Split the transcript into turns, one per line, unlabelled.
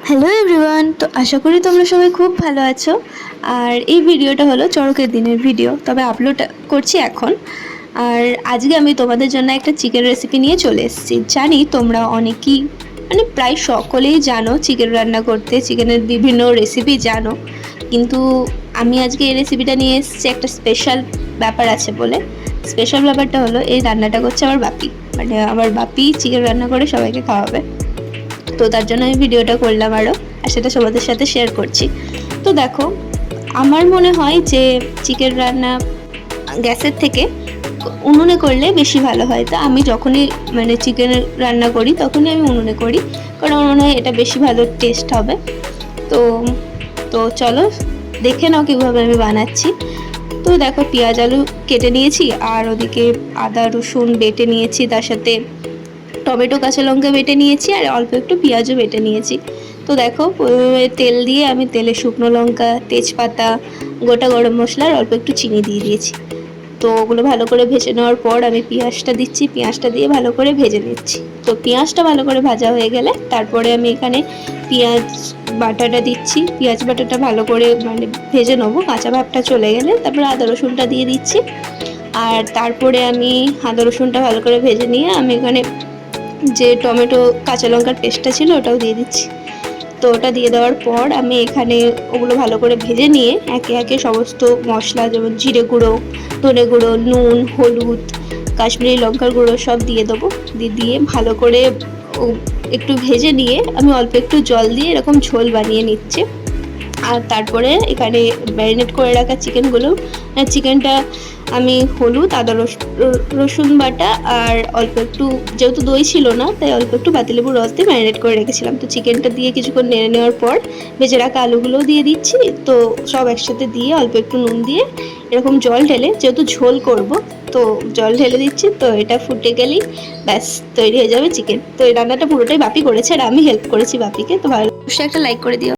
Hello everyone, তো আশা করি তোমরা সবাই খুব ভালো আছো। আর এই ভিডিওটা হলো চড়কের দিনের ভিডিও, তবে আপলোড করছি এখন। আর আজকে আমি তোমাদের জন্য একটা চিকেন রেসিপি নিয়ে চলে এসেছি। জানি তোমরা অনেকেই প্রায় সকলেই জানো চিকেন রান্না করতে, চিকেনের বিভিন্ন রেসিপি জানো, কিন্তু আমি আজকে এই রেসিপিটা নিয়ে এসেছি একটা স্পেশাল ব্যাপার আছে বলে। স্পেশাল ব্যাপারটা হলো এই রান্নাটা করছে আমার বাপি, আমার বাপি চিকেন রান্না করে সবাইকে খাওয়াবে। তো তার জন্য আমি ভিডিওটা করলাম আর সেটা তোমাদের সাথে শেয়ার করছি। তো দেখো, আমার মনে হয় যে চিকেন রান্না গ্যাসের থেকে উনুনে করলে বেশি ভালো হয়। তো আমি যখনই চিকেন রান্না করি তখনই আমি উনুনে করি, কারণ উনুনে এটা বেশি ভালো টেস্ট হবে। তো তো চলো দেখে নাও কীভাবে আমি বানাচ্ছি। তো দেখো, পেঁয়াজ আলু কেটে নিয়েছি, আর ওদিকে আদা রসুন বেটে নিয়েছি, তার সাথে টমেটো কাঁচা লঙ্কা বেটে নিয়েছি, আর অল্প একটু পেঁয়াজও বেটে নিয়েছি। তো দেখো, তেল দিয়ে আমি তেলে শুকনো লঙ্কা, তেজপাতা, গোটা গরম মশলা আর অল্প একটু চিনি দিয়ে দিয়েছি। তো ওগুলো ভালো করে ভেজে নেওয়ার পর আমি পেঁয়াজটা দিচ্ছি, পেঁয়াজটা দিয়ে ভালো করে ভেজে নিচ্ছি। তো পেঁয়াজটা ভালো করে ভাজা হয়ে গেলে তারপরে আমি এখানে পেঁয়াজ বাটাটা দিচ্ছি। পেঁয়াজ বাটাটা ভালো করে ভেজে নেবো, কাঁচা ভাবটা চলে গেলে তারপরে আদা রসুনটা দিয়ে দিচ্ছি। আর তারপরে আমি আদা রসুনটা ভালো করে ভেজে নিয়ে আমি এখানে যে টমেটো কাঁচা লঙ্কার পেস্টটা ছিল ওটাও দিয়ে দিচ্ছি। তো ওটা দিয়ে দেওয়ার পর আমি এখানে ওগুলো ভালো করে ভেজে নিয়ে একে একে সমস্ত মশলা, যেমন জিরে গুঁড়ো, ধনে গুঁড়ো, নুন, হলুদ, কাশ্মীরি লঙ্কার গুঁড়ো সব দিয়ে দেবো। দিয়ে ভালো করে একটু ভেজে নিয়ে আমি অল্প একটু জল দিয়ে এরকম ঝোল বানিয়ে নিচ্ছি। আর তারপরে এখানে ম্যারিনেট করে রাখা চিকেনটা আমি হলুদ, আদা রসুন বাটা আর অল্প একটু, যেহেতু দই ছিল না তাই অল্প একটু পাতিলেবুর রস দিয়ে ম্যারিনেট করে রেখেছিলাম। তো চিকেনটা দিয়ে কিছুক্ষণ নেড়ে নেওয়ার পর ভেজে রাখা আলুগুলোও দিয়ে দিচ্ছি। তো সব একসাথে দিয়ে অল্প একটু নুন দিয়ে এরকম জল ঢেলে, যেহেতু ঝোল করব তো জল ঢেলে দিচ্ছি। তো এটা ফুটে গেলেই ব্যাস তৈরি হয়ে যাবে চিকেন। তো এই রান্নাটা পুরোটাই বাপি করেছে আর আমি হেল্প করেছি বাপিকে। তো ভালো, অবশ্যই একটা লাইক করে দিও।